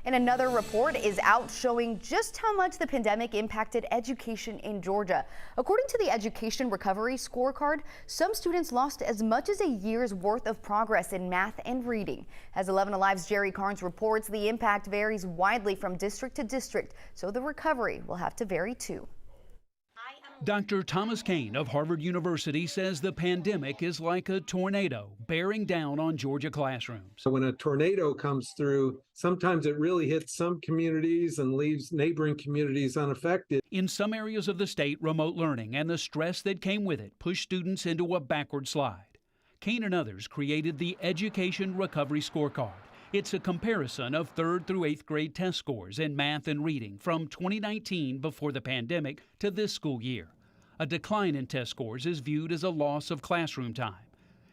And another report is out showing just how much the pandemic impacted education in Georgia. According to the Education Recovery Scorecard, some students lost as much as a year's worth of progress in math and reading. As 11 Alive's Jerry Carnes reports, the impact varies widely from district to district, so the recovery will have to vary too. Dr. Thomas Kane of Harvard University says the pandemic is like a tornado bearing down on Georgia classrooms. So when a tornado comes through, sometimes it really hits some communities and leaves neighboring communities unaffected. In some areas of the state, remote learning and the stress that came with it pushed students into a backward slide. Kane and others created the Education Recovery Scorecard. It's a comparison of 3rd through 8th grade test scores in math and reading from 2019 before the pandemic to this school year. A decline in test scores is viewed as a loss of classroom time.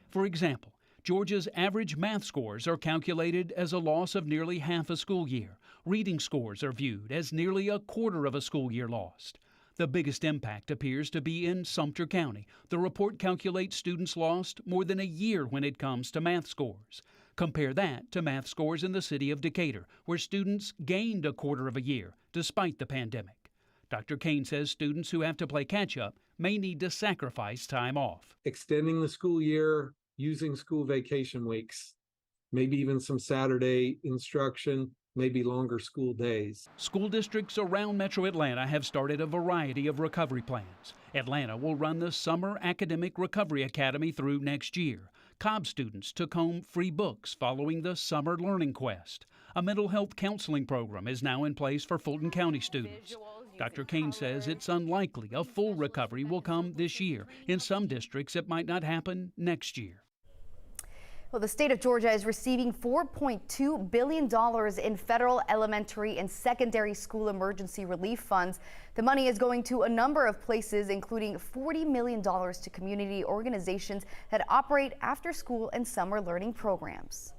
For example, Georgia's average math scores are calculated as a loss of nearly half a school year. Reading scores are viewed as nearly a quarter of a school year lost. The biggest impact appears to be in Sumter County. The report calculates students lost more than a year when it comes to math scores. Compare that to math scores in the city of Decatur, where students gained a quarter of a year despite the pandemic. Dr. Kane says students who have to play catch-up may need to sacrifice time off. Extending the school year, using school vacation weeks, maybe even some Saturday instruction, maybe longer school days. School districts around Metro Atlanta have started a variety of recovery plans. Atlanta will run the Summer Academic Recovery Academy through next year. Cobb students took home free books following the Summer Learning Quest. A mental health counseling program is now in place for Fulton County students. Dr. Kane says it's unlikely a full recovery will come this year. In some districts, it might not happen next year. Well, the state of Georgia is receiving $4.2 billion in federal elementary and secondary school emergency relief funds. The money is going to a number of places, including $40 million to community organizations that operate after school and summer learning programs.